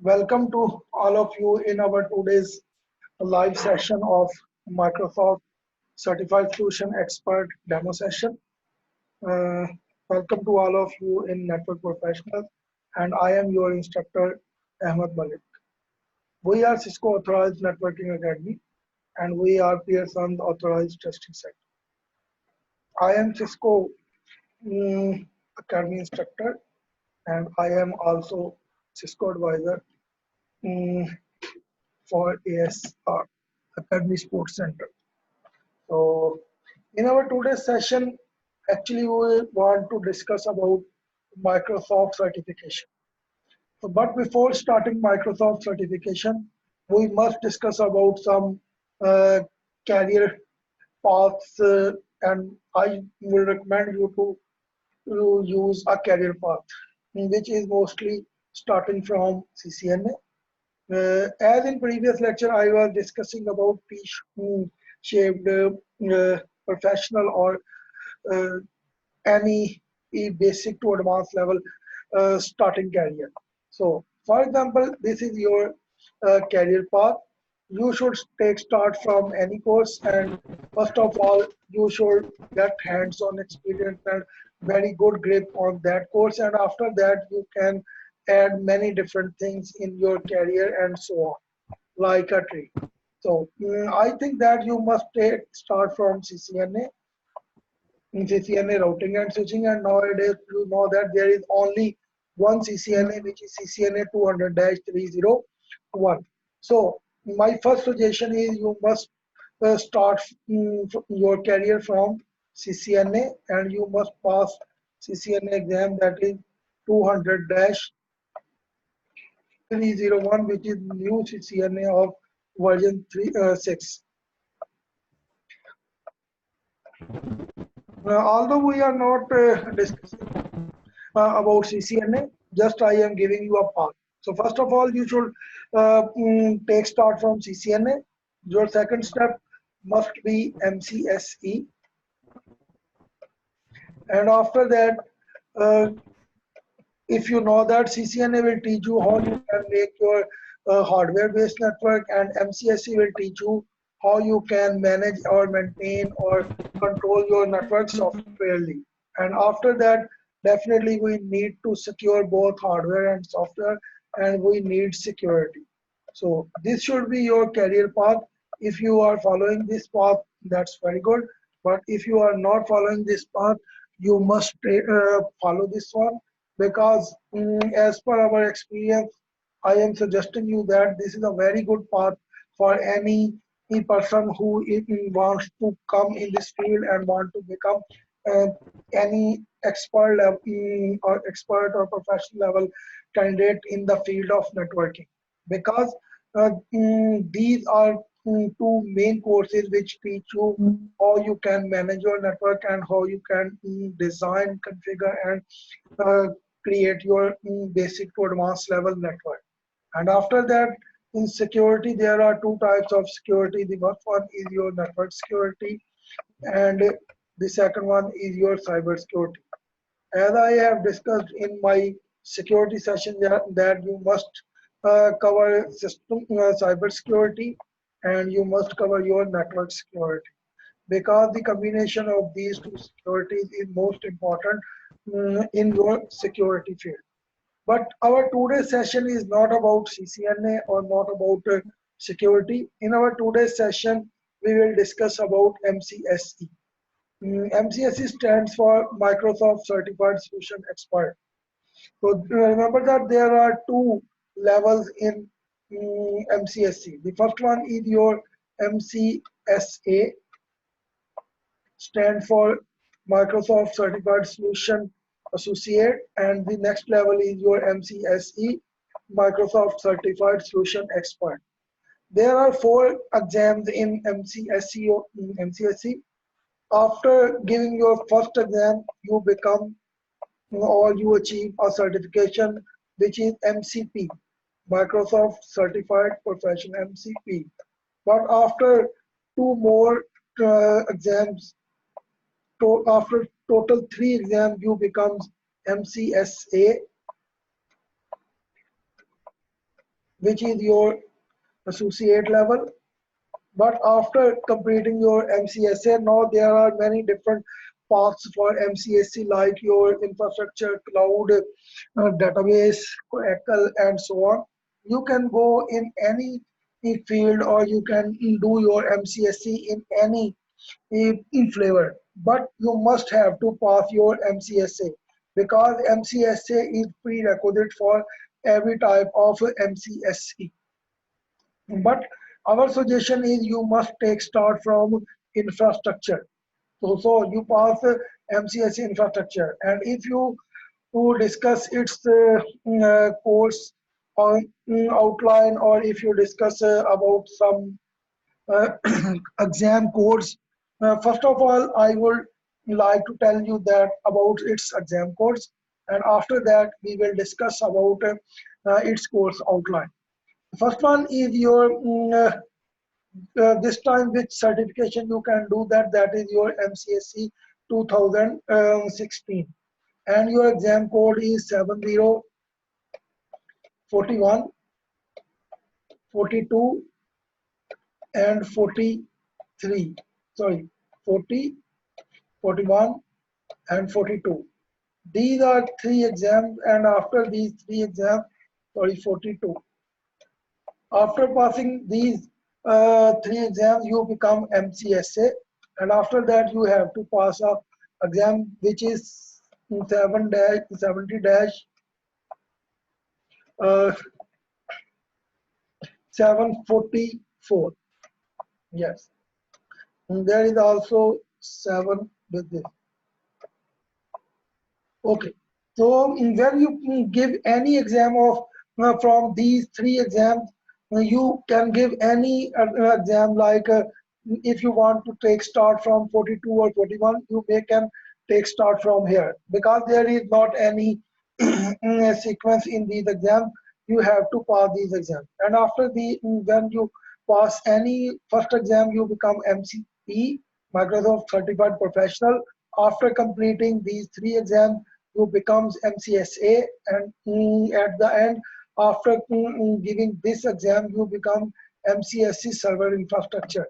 Welcome to all of you in our today's live session of Microsoft Certified Solution Expert demo session. Uh, Welcome to all of you in Network Professionals, and I am your instructor Ahmed Malik. We are Cisco Authorized Networking Academy, and we are Pearson Authorized Testing Center. I am Cisco Academy instructor, and I am also Cisco advisor mm, for ASR, Academy Sports Center. So, in our today's session, actually we want to discuss about Microsoft certification. So, but before starting Microsoft certification, we must discuss about some uh, career paths, and I will recommend you to use a career path, which is mostly starting from CCNA. As in previous lecture, I was discussing about T-shaped professional or uh, any basic to advanced level starting career. So, for example, this is your career path. You should take start from any course, and first of all, you should get hands-on experience and very good grip on that course. And after that, you can add many different things in your career and so on, like a tree. So I think that you must start from CCNA in CCNA routing and switching, and nowadays you know that there is only one CCNA, which is CCNA 200-301. So my first suggestion is you must start your career from CCNA, and you must pass CCNA exam, that is 200-301, which is new CCNA of version 6. Although we are not discussing about CCNA, just I am giving you a path. So first of all, you should take start from CCNA. Your second step must be MCSE, and after that, uh, if you know that CCNA will teach you how you can make your hardware-based network, and MCSE will teach you how you can manage or maintain or control your network softwarely. And after that, definitely we need to secure both hardware and software, and we need security. So this should be your career path. If you are following this path, that's very good. But if you are not following this path, you must follow this one, because as per our experience, I am suggesting you that this is a very good path for any person who wants to come in this field and want to become uh, any expert level or expert or professional level candidate in the field of networking, because these are two main courses which teach you how you can manage your network and how you can design, configure, and create your basic to advanced level network. And after that, in security, there are two types of security. The first one is your network security, and the second one is your cyber security. As I have discussed in my security session, that you must cover system cyber security, and you must cover your network security, because the combination of these two securities is most important in your security field. But our today's session is not about CCNA or not about security. In our today's session, we will discuss about MCSE. MCSE stands for Microsoft Certified Solution Expert. So remember that there are two levels in MCSE. The first one is your MCSA, stand for Microsoft Certified Solution Associate, and the next level is your MCSE, Microsoft Certified Solution Expert. There are four exams in MCSE. After giving your first exam, you become or you achieve a certification which is MCP, Microsoft Certified Professional MCP. But after two more exams, after total three exams, you becomes MCSA, which is your associate level. But after completing your MCSA, now there are many different paths for MCSC, like your infrastructure, cloud, database, Oracle, and so on. You can go in any field, or you can do your MCSC in any in flavor. But you must have to pass your MCSA, because MCSA is prerequisite for every type of MCSC. But our suggestion is you must take start from infrastructure. So you pass MCSE infrastructure, and if you to discuss its course or outline, or if you discuss about some uh, exam codes, first of all, I would like to tell you that about its exam codes, and after that we will discuss about its course outline. First one is your this time which certification you can do that, that is your MCSC 2016, and your exam code is 7041, 42, and 43. Sorry, 40, 41, and 42. These are three exams, and after these three exams, sorry, 42. After passing these three exams, you become MCSA, and after that you have to pass a exam which is 7 dash 70 dash uh, 744. Yes, and there is also 7 with this. Okay, so when you give any exam of from these three exams, you can give any exam, like if you want to take start from 42 or 41, you may can take start from here, because there is not any sequence in these exams. You have to pass these exams, and after the when you pass any first exam, you become MCP, Microsoft Certified Professional. After completing these three exams, you becomes MCSA, and at the end, after giving this exam, you become MCSC Server Infrastructure,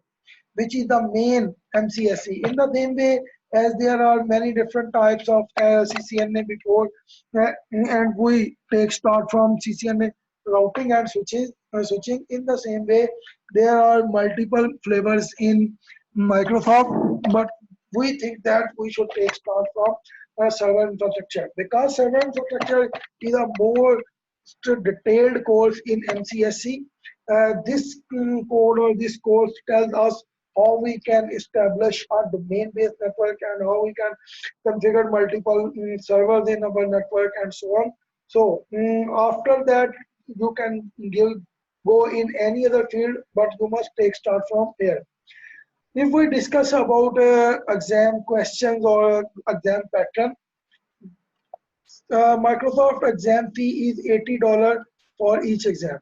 which is the main MCSE. In the same way, as there are many different types of CCNA before, and we take start from CCNA routing and switching. In the same way, there are multiple flavors in Microsoft, but we think that we should take start from server infrastructure, because server infrastructure is a more detailed course in MCSE. This code or this course tells us how we can establish a domain-based network, and how we can configure multiple servers in our network, and so on. So after that, you can go in any other field, but you must take start from here. If we discuss about exam questions or exam pattern, Microsoft exam fee is $80 for each exam,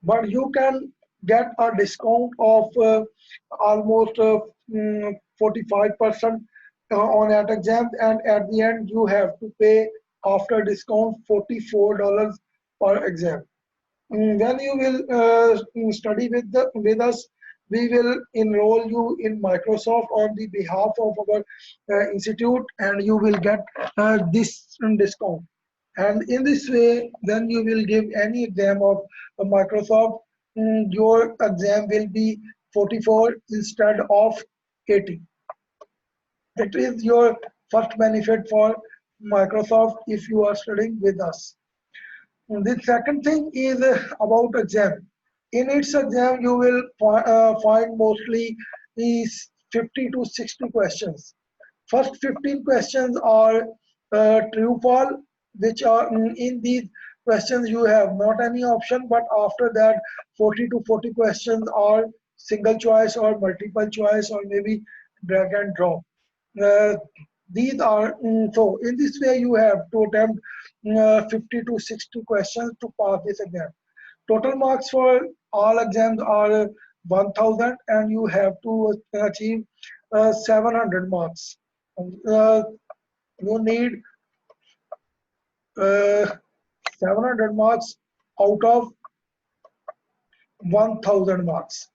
but you can get a discount of almost 45% on that exam, and at the end you have to pay after discount $44 per exam. When you will study with us, we will enroll you in Microsoft on the behalf of our institute, and you will get this discount. And in this way, when you will give any exam of Microsoft, your exam will be 44 instead of 80. That is your first benefit for Microsoft if you are studying with us. The second thing is about exam. In its exam, you will find mostly is 50 to 60 questions. First 15 questions are true fall, which are in these questions you have not any option, but after that 40 to 40 questions are single choice or multiple choice, or maybe drag and drop. Uh, these are so in this way you have to attempt 50 to 60 questions to pass this exam. Total marks for all exams are 1000, and you have to achieve 700 marks. Uh, you need uh, 700 marks out of 1000 marks.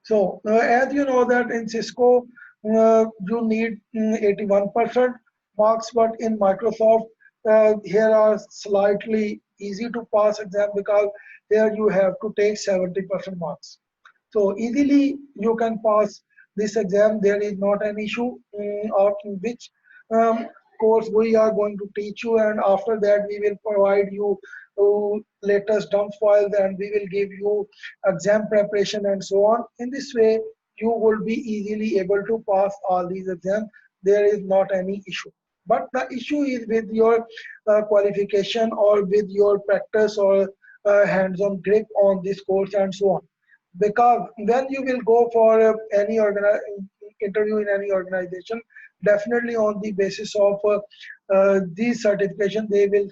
So as you know that in Cisco, you need 81% marks, but in Microsoft, here are slightly easy to pass exam because here you have to take 70% marks. So easily you can pass this exam. There is not an issue of which um, course we are going to teach you, and after that we will provide you latest dump files, and we will give you exam preparation and so on. In this way, you will be easily able to pass all these exams. There is not any issue. But the issue is with your qualification or with your practice or hands-on grip on this course and so on, because when you will go for any interview in any organization, definitely on the basis of these certification they will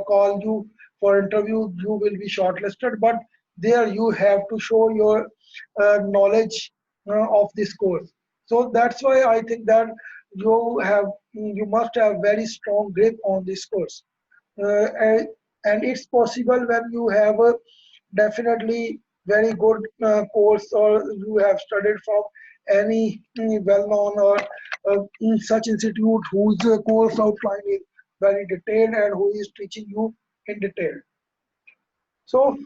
call you for interview. You will be shortlisted, but there you have to show your knowledge of this course. So that's why I think that you must have very strong grip on this course, and it's possible when you have a definitely very good course, or you have studied from any well-known or such institute whose course outline is very detailed and who is teaching you in detail. So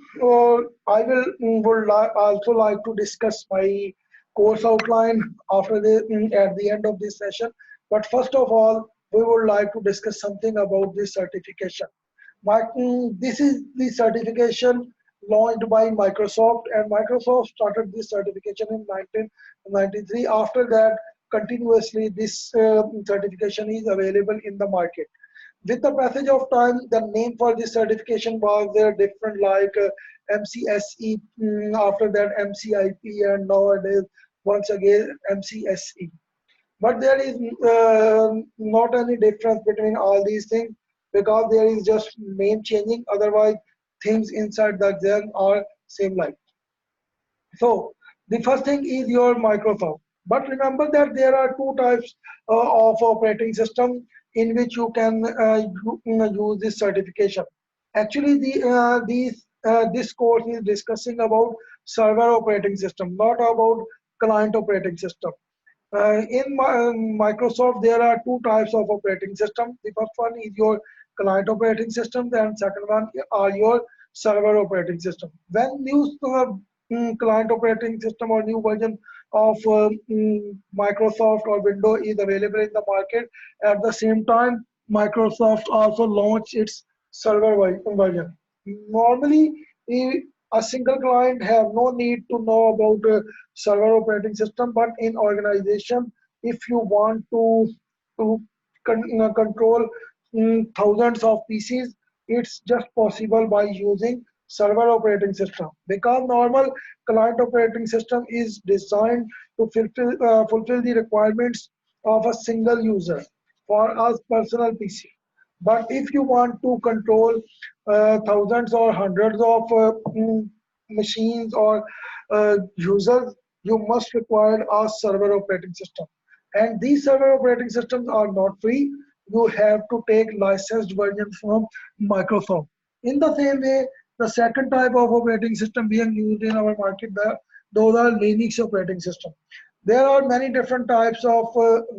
I would also like to discuss my course outline after at the end of this session. But first of all, we would like to discuss something about this certification. This is the certification launched by Microsoft, and Microsoft started this certification in 1993. After that, continuously this certification is available in the market. With the passage of time, the name for this certification was different, like MCSE, after that MCIP, and nowadays once again MCSE. But there is not any difference between all these things, because there is just name changing. Otherwise, things inside the exam are same like. So the first thing is your Microsoft. But remember that there are two types of operating system in which you can use this certification. Actually, this course is discussing about server operating system, not about client operating system. In Microsoft, there are two types of operating system. The first one is your client operating system, and second one are your server operating system. When new client operating system or new version of Microsoft or Windows is available in the market, at the same time, Microsoft also launched its server version. Normally, a single client have no need to know about server operating system, but in organization, if you want to control thousands of PCs, it's just possible by using server operating system, because normal client operating system is designed to fulfill the requirements of a single user for us personal PC. But if you want to control thousands or hundreds of machines or users, you must require a server operating system. And these server operating systems are not free. You have to take licensed versions from Microsoft. In the same way, the second type of operating system being used in our market, those are Linux operating system. There are many different types of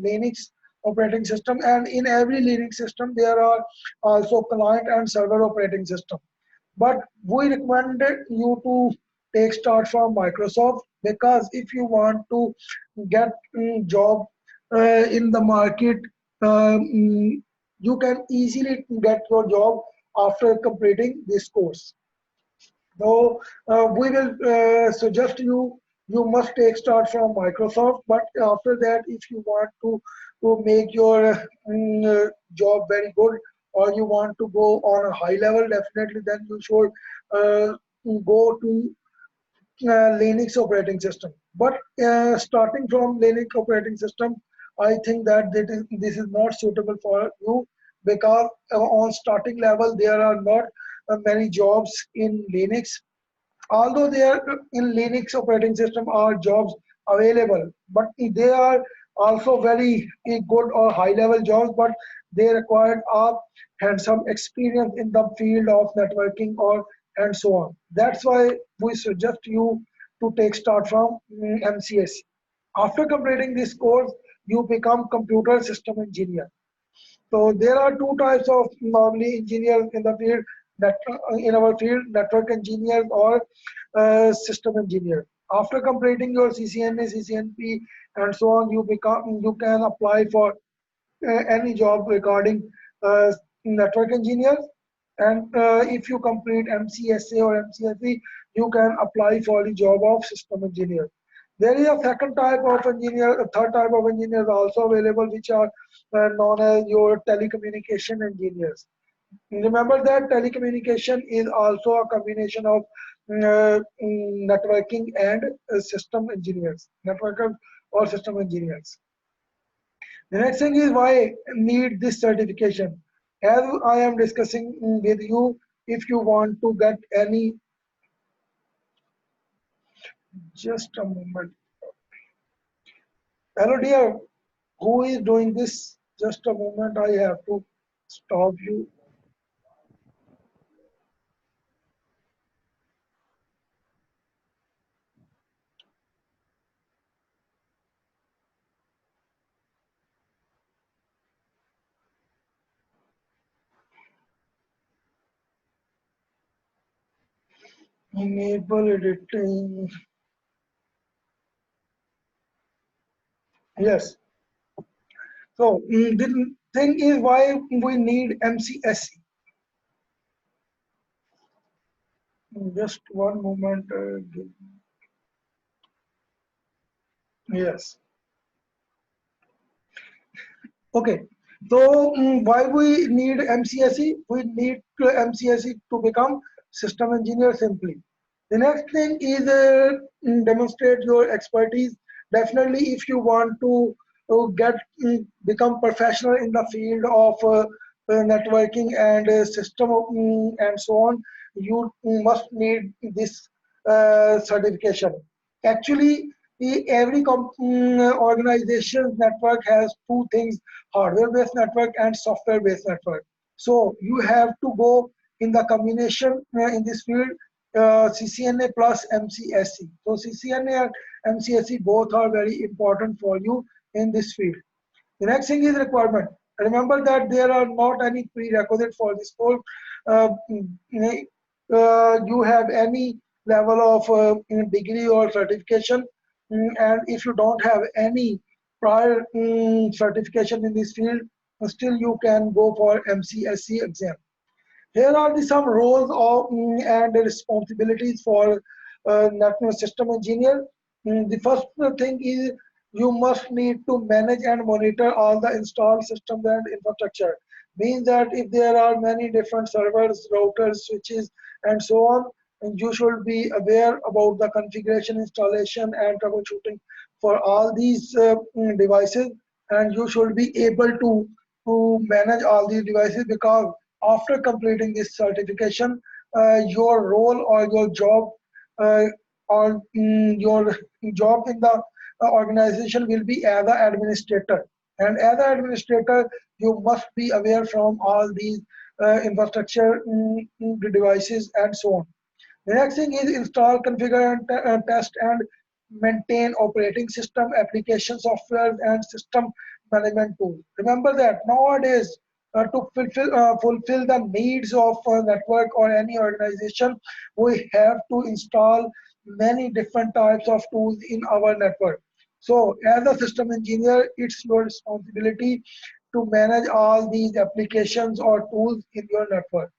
Linux operating system, and in every Linux system there are also client and server operating system. But we recommended you to take start from Microsoft, because if you want to get job in the market, you can easily get your job after completing this course. So we will suggest you must take start from Microsoft. But after that, if you want to make your job very good, or you want to go on a high level, definitely then you should go to Linux operating system. But starting from Linux operating system, I think that this is not suitable for you, because on starting level there are not many jobs in Linux. Although there in Linux operating system are jobs available, but they are also very good or high level jobs, but they require a hands-on experience in the field of networking or and so on. That's why we suggest you to take start from MCSE. After completing this course, you become computer system engineer. So there are two types of normally engineers in the field, that in our field, network engineers or system engineer. After completing your CCNA, CCNP, and so on, you can apply for any job regarding network engineers. And if you complete MCSA or MCSE, you can apply for the job of system engineer. There is a second type of engineer, a third type of engineers also available, which are known as your telecommunication engineers. Remember that telecommunication is also a combination of networking and system engineers, networkers or system engineers. The next thing is why need this certification. As I am discussing with you, if you want to get any, just a moment. Hello dear, who is doing this? Just a moment, I have to stop you. Enable editing. Yes. So the thing is why we need MCSE. Just one moment. Yes. Okay. So why we need MCSE? We need MCSE to become system engineer simply. The next thing is demonstrate your expertise. Definitely, if you want to get become professional in the field of networking and system and so on, you must need this certification. Actually, every organization's network has two things: hardware-based network and software-based network. So you have to go in the combination in this field, CCNA plus MCSE. So CCNA and MCSE both are very important for you in this field. The next thing is requirement. Remember that there are not any prerequisite for this course. You have any level of degree or certification, and if you don't have any prior certification in this field, still you can go for MCSE exam. Here are the some roles of and responsibilities for network system engineer. The first thing is you must need to manage and monitor all the installed systems and infrastructure. Means that if there are many different servers, routers, switches, and so on, and you should be aware about the configuration, installation, and troubleshooting for all these devices, and you should be able to manage all these devices, because after completing this certification, your role or your job or your job in the organization will be as an administrator. And as an administrator, you must be aware from all these infrastructure devices and so on. The next thing is install, configure, and test and maintain operating system, application software, and system management tools. Remember that nowadays, to fulfill the needs of a network or any organization, we have to install many different types of tools in our network. So, as a system engineer, it's your responsibility to manage all these applications or tools in your network.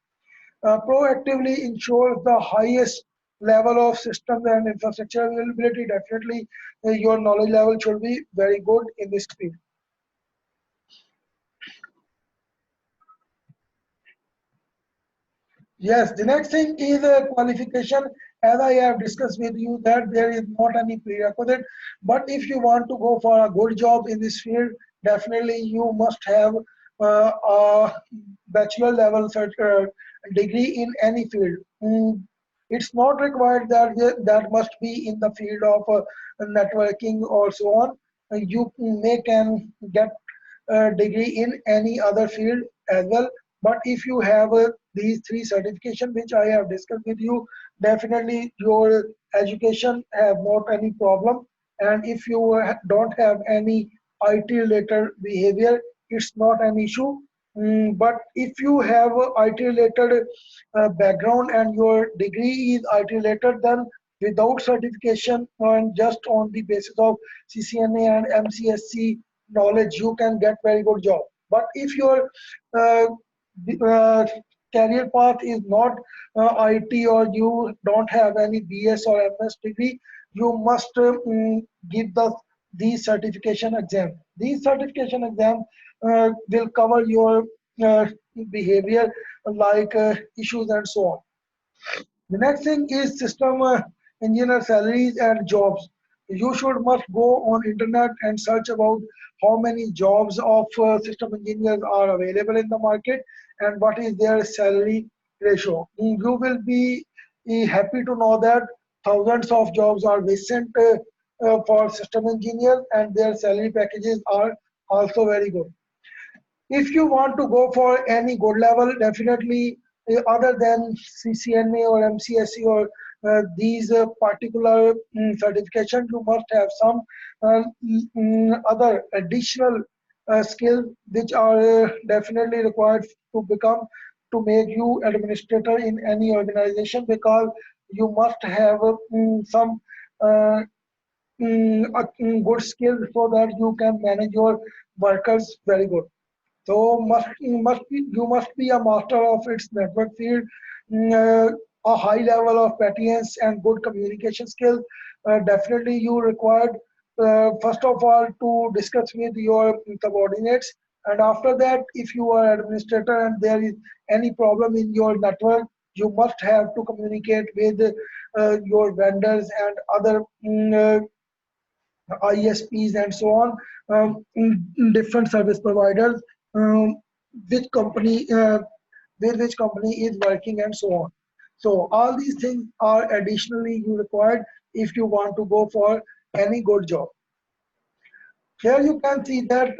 Proactively ensures the highest level of systems and infrastructure availability. Definitely, your knowledge level should be very good in this field. Yes, the next thing is qualification. As I have discussed with you, that there is not any prerequisite, but if you want to go for a good job in this field, definitely you must have a bachelor level degree in any field. It's not required that that must be in the field of networking or so on. You may can get a degree in any other field as well. But if you have these three certification which I have discussed with you, definitely your education have not any problem. And if you don't have any IT related behavior, it's not an issue. But if you have a IT related background and your degree is IT related, then without certification and just on the basis of CCNA and MCSC knowledge, you can get very good job. But if your uh, career path is not IT, or you don't have any BS or MS degree, you must give these certification exam. These certification exam will cover your uh, behavior, like issues and so on. The next thing is system engineer salaries and jobs. You should must go on internet and search about how many jobs of system engineers are available in the market and what is their salary ratio. You will be happy to know that thousands of jobs are vacant for system engineers, and their salary packages are also very good. If you want to go for any good level, definitely other than CCNA or MCSE or these particular certification, you must have some other additional skills which are definitely required to become, to make you administrator in any organization, because you must have some uh, good skills so that you can manage your workers very good. So you must be a master of its network field, a high level of patience and good communication skills. Definitely, you required first of all to discuss with your subordinates, and after that, if you are administrator and there is any problem in your network, you must have to communicate with your vendors and other ISPs and so on, in different service providers, um, which company with which company is working and so on. So all these things are additionally you required if you want to go for any good job. Here you can see that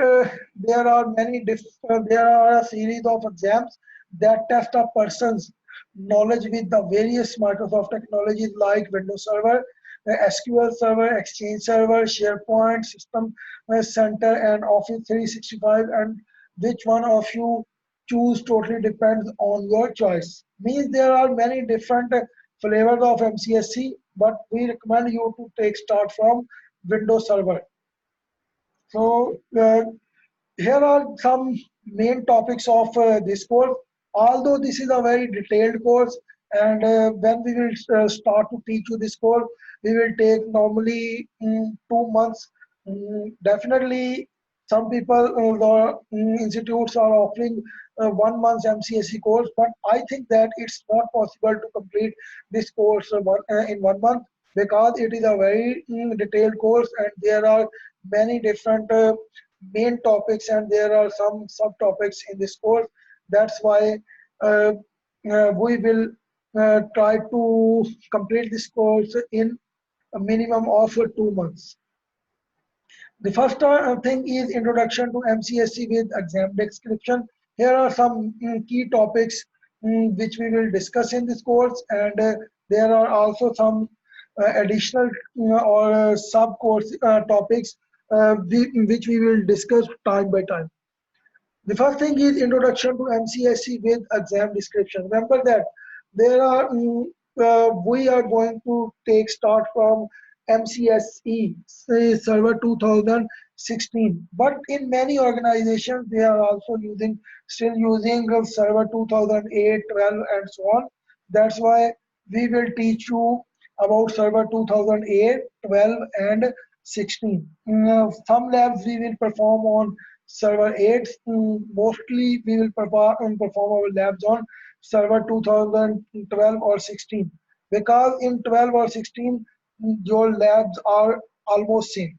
there are a series of exams that test a person's knowledge with the various Microsoft technologies like Windows Server, SQL Server, Exchange Server, SharePoint, System Center, and Office 365. And which one of you choose totally depends on your choice. Means there are many different flavors of MCSC, but we recommend you to take start from Windows Server. So here are some main topics of this course. Although this is a very detailed course, and when we will start to teach you this course, we will take normally 2 months. Definitely, some people, the institutes are offering 1 month MCSE course, but I think that it's not possible to complete this course in 1 month, because it is a very detailed course and there are many different main topics and there are some subtopics in this course. That's why uh, we will try to complete this course in a minimum of 2 months. The first thing is introduction to MCSE with exam description. Here are some key topics which we will discuss in this course, and there are also some additional or sub course topics which we will discuss time by time. The first thing is introduction to MCSE with exam description. Remember that there are we are going to take start from MCSE Server 2016, but in many organizations they are also still using Server 2008, 12, and so on. That's why we will teach you about Server 2008, 12, and 16. Some labs we will perform on Server 8. Mostly we will perform our labs on Server 2012 or 16, because in 12 or 16 your labs are almost same.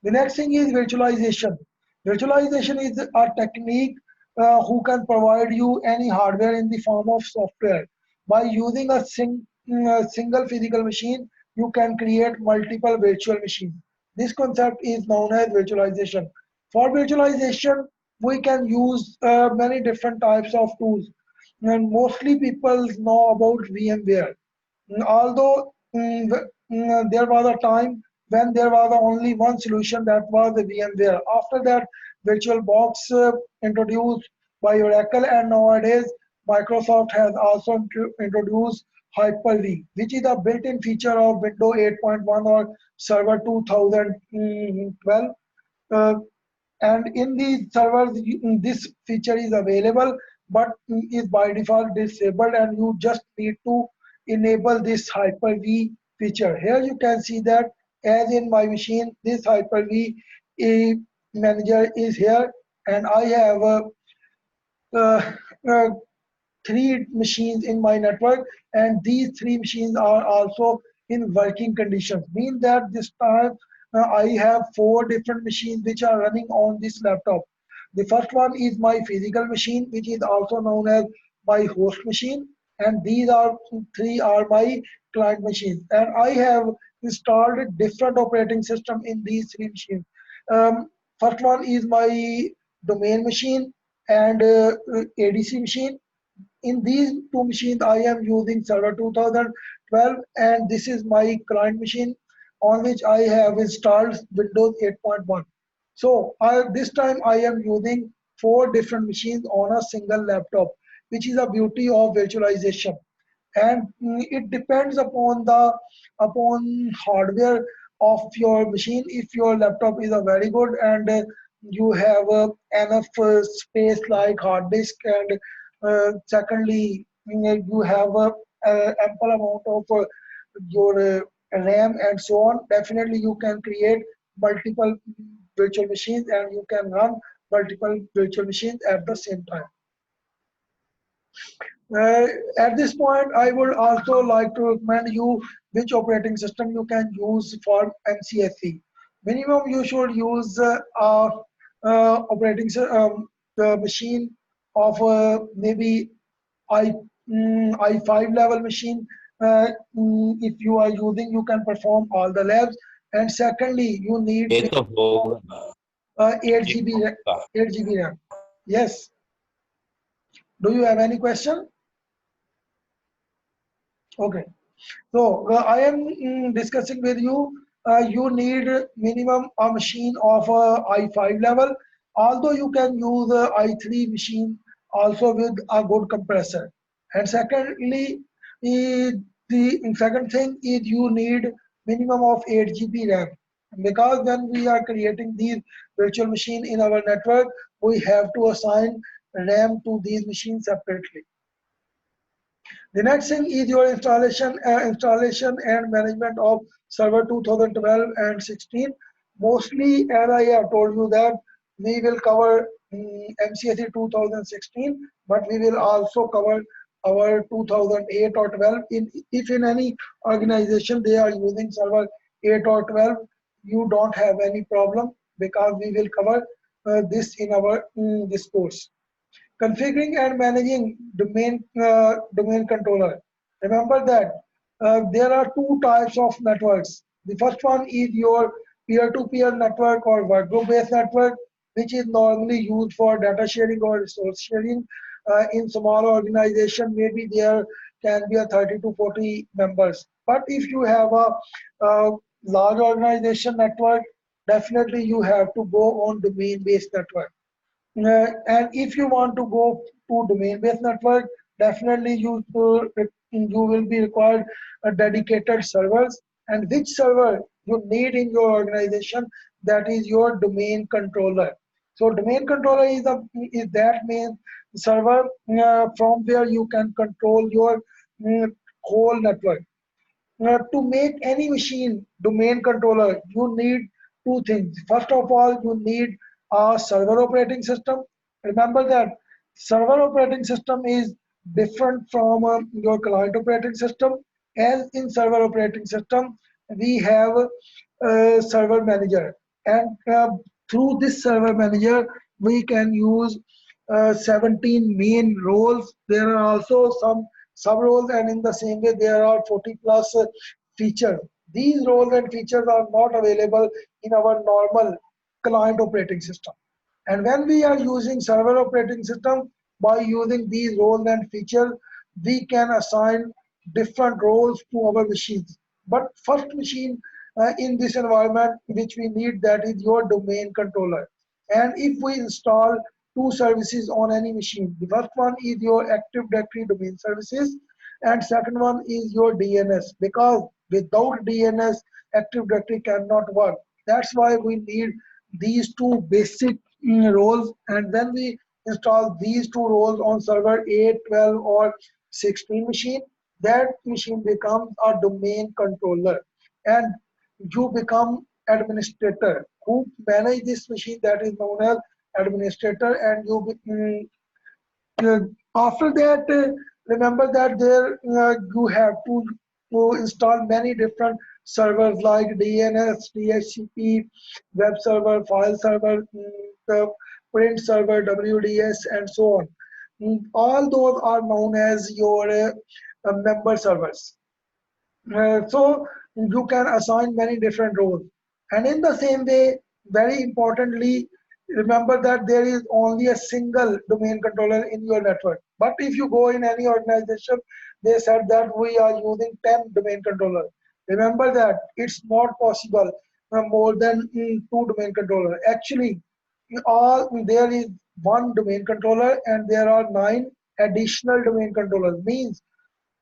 The next thing is virtualization. Virtualization is a technique who can provide you any hardware in the form of software. By using a single physical machine, you can create multiple virtual machines. This concept is known as virtualization. For virtualization, we can use many different types of tools, and mostly people know about VMware. Although there was a time when there was only one solution, that was the VMware. After that, VirtualBox introduced by Oracle, and nowadays Microsoft has also introduced Hyper-V, which is a built-in feature of Windows 8.1 or Server 2012. Uh, and in the servers, this feature is available, but is by default disabled, and you just need to enable this Hyper-V feature. Here you can see that, as in my machine, this Hyper-V manager is here, and I have uh, uh, three machines in my network, and these three machines are also in working conditions. Mean that this time I have four different machines which are running on this laptop. The first one is my physical machine, which is also known as my host machine, and these are three are my client machines. And I have installed a different operating system in these three machines. First one is my domain machine and ADC machine. In these two machines, I am using Server 2012, and this is my client machine on which I have installed Windows 8.1. So this time I am using four different machines on a single laptop, which is a beauty of virtualization. And it depends upon the hardware of your machine. If your laptop is a very good, and you have enough space like hard disk, and secondly you have a ample amount of your RAM and so on, definitely you can create multiple virtual machines, and you can run multiple virtual machines at the same time. Uh, at this point, I would also like to recommend you which operating system you can use for MCSE. Minimum, you should use the machine of maybe I i5 level machine. If you are using, you can perform all the labs. And secondly, you need ये तो होगा 8 GB ये होगा 8 GB RAM. Yes. Do you have any question? Okay. So I am discussing with you. You need minimum a machine of i5 level. Although you can use i3 machine also with a good compressor. And secondly, the second thing is you need minimum of 8 GB RAM. Because when we are creating these virtual machine in our network, we have to assign RAM to these machines separately. The next thing is your installation and management of Server 2012 and 16. Mostly, as I have told you that we will cover MCSE 2016, but we will also cover our 2008 or 12. If in any organization they are using Server 8 or 12, you don't have any problem, because we will cover this in our this course. Configuring and managing domain controller. Remember that there are two types of networks. The first one is your peer-to-peer network or workgroup-based network, which is normally used for data sharing or resource sharing. In small organization, maybe there can be a 30 to 40 members. But if you have a large organization network, definitely you have to go on domain-based network. And if you want to go to domain-based network, definitely you will be required a dedicated servers. And which server you need in your organization, that is your domain controller. So domain controller is that main server from where you can control your whole network. To make any machine domain controller, you need two things. First of all, you need a server operating system. Remember that server operating system is different from your client operating system. As in server operating system, we have a server manager, and through this server manager, we can use 17 main roles. There are also some sub roles, and in the same way there are 40 plus features. These roles and features are not available in our normal client operating system. And when we are using server operating system, by using these roles and features, we can assign different roles to our machines. But first machine in this environment which we need, that is your domain controller. And if we install two services on any machine, the first one is your Active Directory domain services, and second one is your DNS, because without DNS Active Directory cannot work. That's why we need these two basic roles, and then we install these two roles on server 8, 12 or 16 machine. That machine becomes a domain controller, and you become administrator who manage this machine, that is known as administrator. And uh, after that, remember that there you have to install many different servers like DNS, DHCP, web server, file server, the print server, WDS, and so on. All those are known as your member servers. So you can assign many different roles. And in the same way, very importantly, remember that there is only a single domain controller in your network. But if you go in any organization, they said that we are using 10 domain controllers. Remember that it's not possible more than two domain controller. Actually, all there is one domain controller and there are 9 additional domain controllers. Means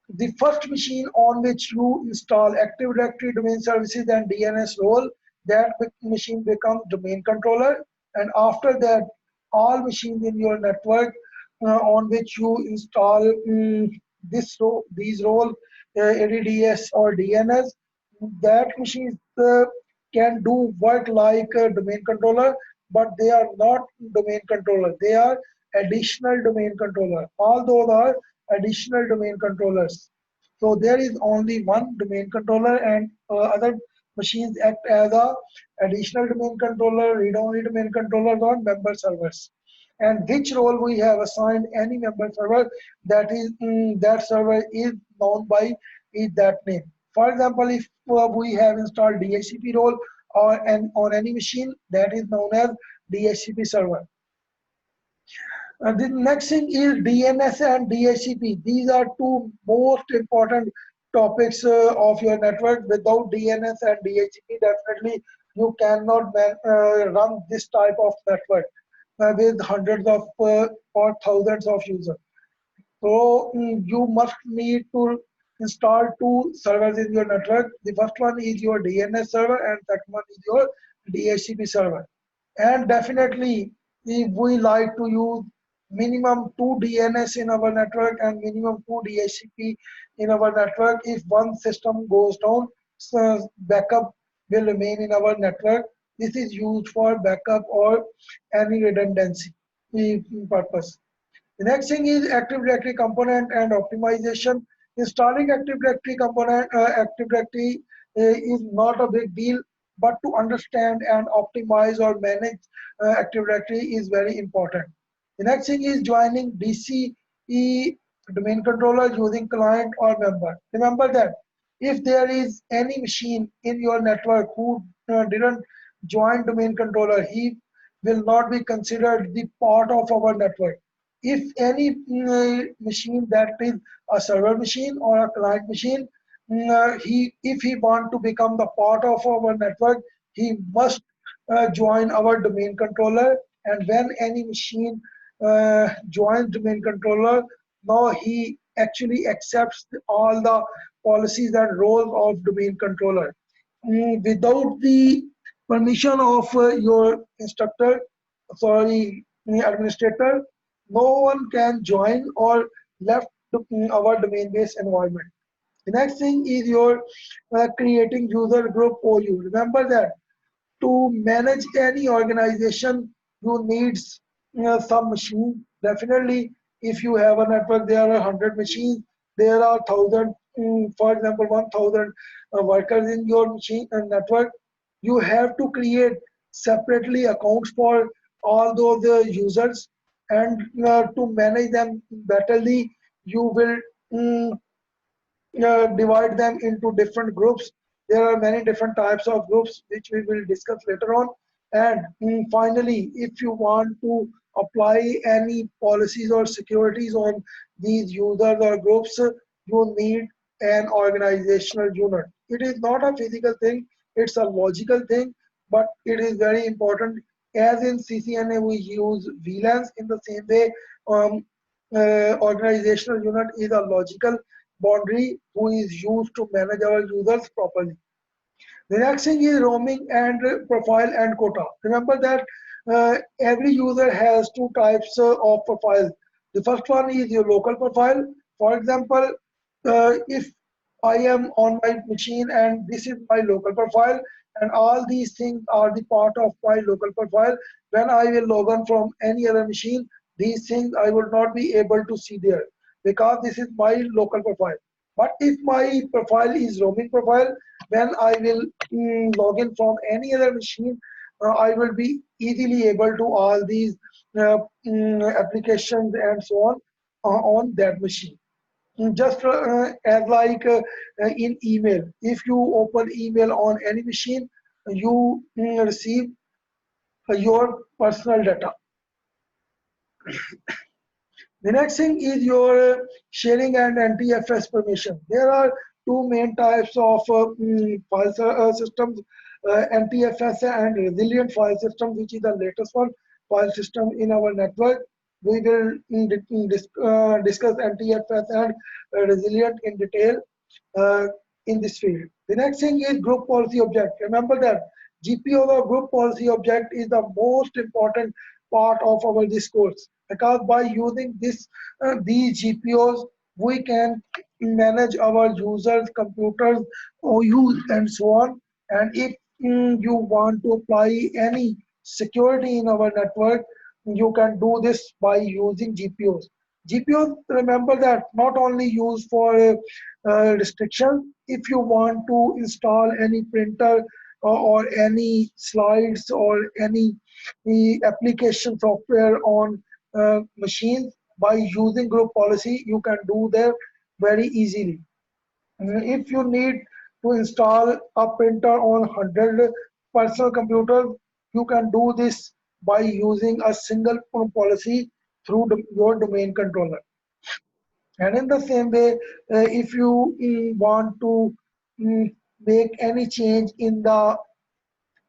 the first machine on which you install Active Directory domain services and DNS role, that machine becomes domain controller. And after that, all machines in your network on which you install these role, ADDS or DNS, that machine can do work like a domain controller, but they are not domain controller. They are additional domain controller. All those are additional domain controllers. So there is only one domain controller, and other machines act as a additional domain controller, read-only domain controllers on member servers. And which role we have assigned any member server, that is that server is known by is that name. For example, if we have installed DHCP role or on any machine, that is known as DHCP server. The next thing is DNS and DHCP. These are two most important topics of your network. Without DNS and DHCP, definitely you cannot run this type of network with hundreds of or thousands of users. So you must need to install two servers in your network. The first one is your DNS server and second one is your DHCP server. And definitely, if we like to use minimum two DNS in our network and minimum two DHCP in our network, if one system goes down, so backup will remain in our network. This is used for backup or any redundancy purpose. The next thing is Active Directory component and optimization. Installing Active Directory component, Active Directory is not a big deal, but to understand and optimize or manage Active Directory is very important. The next thing is joining DCE domain controller using client or member. Remember that if there is any machine in your network who didn't join domain controller, he will not be considered the part of our network. If any machine that is a server machine or a client machine, he if he want to become the part of our network, he must join our domain controller. And when any machine joins domain controller, now he actually accepts all the policies and roles of domain controller. Without the permission of your instructor, sorry, administrator, no one can join or left our domain-based environment. The next thing is your creating user group OU. Remember that to manage any organization, you need some machine. Definitely, if you have a network, there are 100 machines. There are 1,000, for example, 1,000 workers in your machine network. You have to create separately accounts for all those users, and to manage them betterly, you will mm, divide them into different groups. There are many different types of groups which we will discuss later on. And finally, if you want to apply any policies or securities on these users or groups, you need an organizational unit. It is not a physical thing, it's a logical thing, but it is very important. As in CCNA, we use VLANs in the same way. Um, Organizational unit is a logical boundary who is used to manage our users properly. The next thing is roaming and profile and quota. Remember that every user has two types of profiles. The first one is your local profile. For example, if I am on my machine and this is my local profile, and all these things are the part of my local profile, when I will log on from any other machine, these things I will not be able to see there because this is my local profile. But if my profile is roaming profile, when I will log in from any other machine, I will be easily able to all these applications and so on that machine. Just as like in email, if you open email on any machine, you receive your personal data. The next thing is your sharing and NTFS permission. There are two main types of file systems, NTFS and resilient file system, which is the latest one file system in our network. We will discuss NTFS and resilient in detail uh, in this field. The next thing is group policy object. Remember that GPO or group policy object is the most important part of our discourse because by using these GPOs we can manage our users, computers, OUs and so on. And if you want to apply any security in our network, you can do this by using GPOs. GPOs, remember that not only used for restriction. If you want to install any printer or any slides or any application software on machines by using group policy, you can do that very easily. If you need to install a printer on 100 personal computers, you can do this by using a single policy through your domain controller. And in the same way, if you want to make any change in the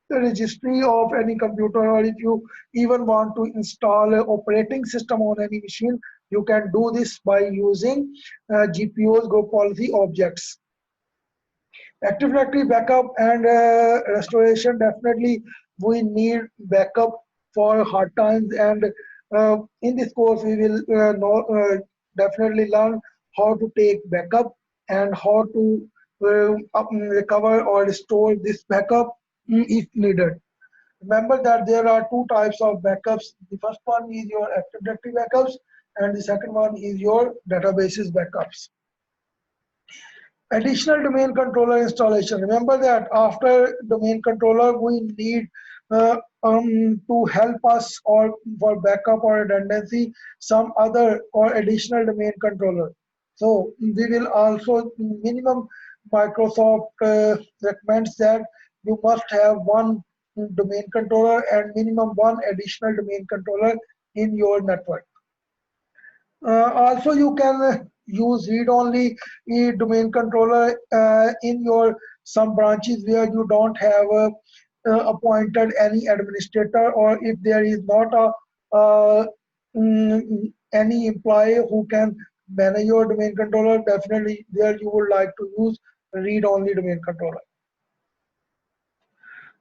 registry of any computer, or if you even want to install an operating system on any machine, you can do this by using GPO's group policy objects. Active Directory backup and restoration, definitely we need backup for hard times, and in this course we will definitely learn how to take backup and how to recover or restore this backup if needed. Remember that there are two types of backups. The first one is your Active Directory backups and the second one is your databases backups. Additional domain controller installation. Remember that after domain controller, we need to help us or for backup or redundancy, some other or additional domain controller. So we will also minimum Microsoft recommends that you must have one domain controller and minimum one additional domain controller in your network. Also, you can use read-only domain controller in your some branches where you don't have appointed any administrator, or if there is not a any employee who can manage your domain controller. Definitely, there you would like to use read-only domain controller.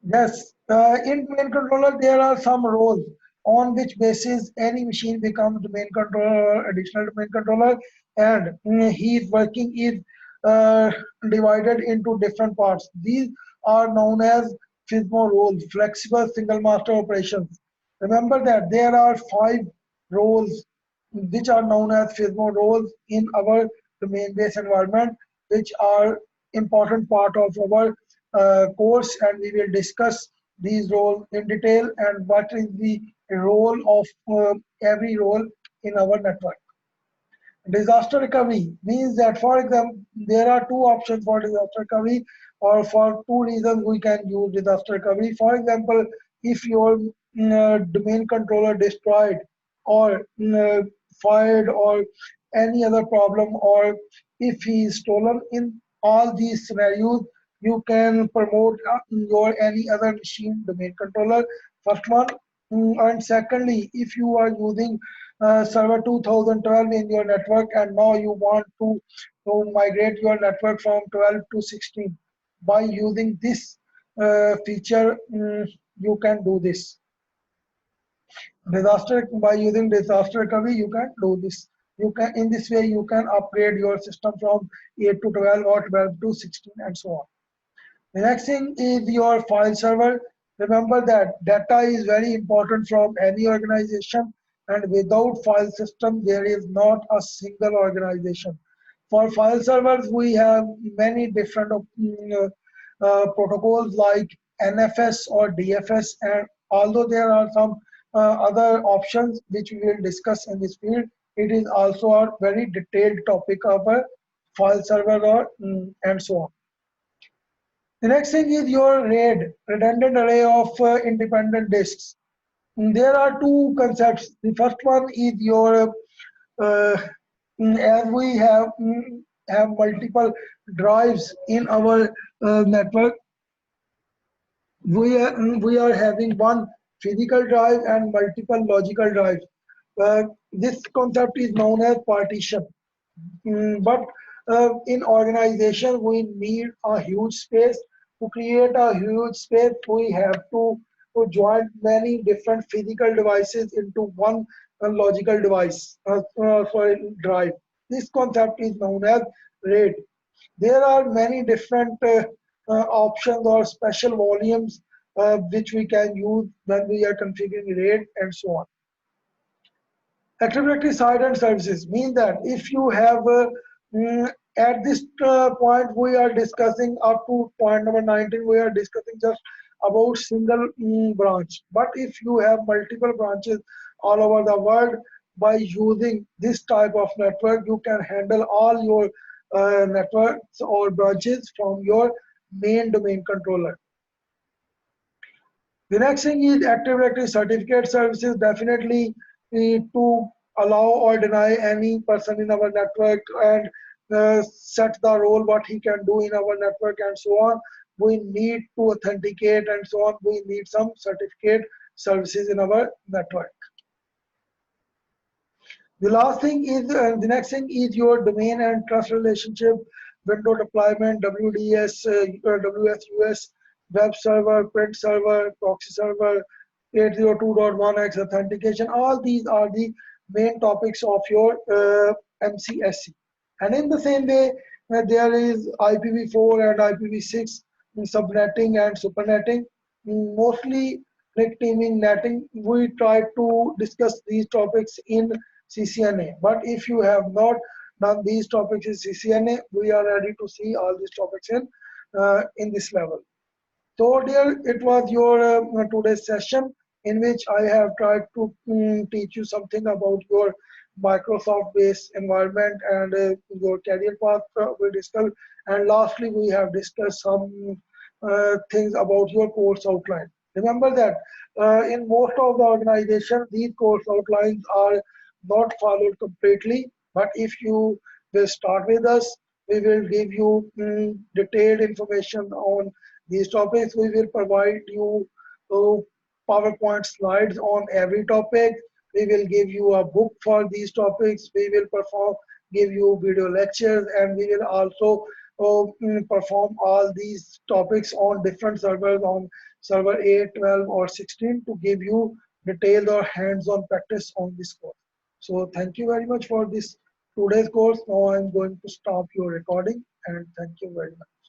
Yes, in domain controller there are some roles on which basis any machine becomes domain controller or additional domain controller, and his working is uh, divided into different parts. These are known as FISMO roles, flexible single master operations. Remember that there are 5 roles which are known as FISMO roles in our domain-based environment, which are important part of our course, and we will discuss these roles in detail and what is the role of every role in our network. Disaster recovery means that, for example, there are two options for disaster recovery, or for two reasons we can use disaster recovery. For example, if your domain controller destroyed or fired or any other problem, or if he is stolen, in all these scenarios you can promote your any other machine domain controller, first one. And secondly, if you are using server 2012 in your network and now you want to migrate your network from 12 to 16 by using this feature, you can do this. Disaster, by using disaster recovery you can do this. You can, in this way you can upgrade your system from 8 to 12 or 12 to 16 and so on. The next thing is your file server. Remember that data is very important from any organization, and without file system there is not a single organization. For file servers we have many different protocols like NFS or DFS, and although there are some other options which we will discuss in this field, it is also a very detailed topic of a file server or and so on. The next thing is your RAID, redundant array of independent disks. There are two concepts. The first one is your, uh, as we have multiple drives in our network, we are having one physical drive and multiple logical drives. This concept is known as partition. But in organization, we need a huge space. To create a huge space, we have to join many different physical devices into one logical device, sorry, drive. This concept is known as RAID. There are many different options or special volumes which we can use when we are configuring RAID and so on. Active Directory site and services mean that if you have at this point we are discussing up to point number 19, we are discussing just about single branch. But if you have multiple branches all over the world, by using this type of network you can handle all your networks or branches from your main domain controller. The next thing is Active Directory certificate services, definitely to allow or deny any person in our network and set the role what he can do in our network and so on. We need to authenticate and so on. We need some certificate services in our network. The last thing is, the next thing is your domain and trust relationship, window deployment, WDS, WSUS, web server, print server, proxy server, 802.1x authentication. All these are the main topics of your MCSE. And in the same way, there is IPv4 and IPv6 subnetting and supernetting. Mostly red teaming, netting, we try to discuss these topics in CCNA. But if you have not done these topics in CCNA, we are ready to see all these topics in this level. So dear, it was your today's session in which I have tried to teach you something about your Microsoft based environment and your career path we discussed. And lastly, we have discussed some things about your course outline. Remember that in most of the organizations, these course outlines are not followed completely. But if you will start with us, we will give you detailed information on these topics. We will provide you uh, PowerPoint slides on every topic. We will give you a book for these topics. We will give you video lectures, and we will also perform all these topics on different servers on server 8, 12, or 16 to give you detailed or hands-on practice on this course. So thank you very much for this today's course. Now I'm going to stop your recording, and thank you very much.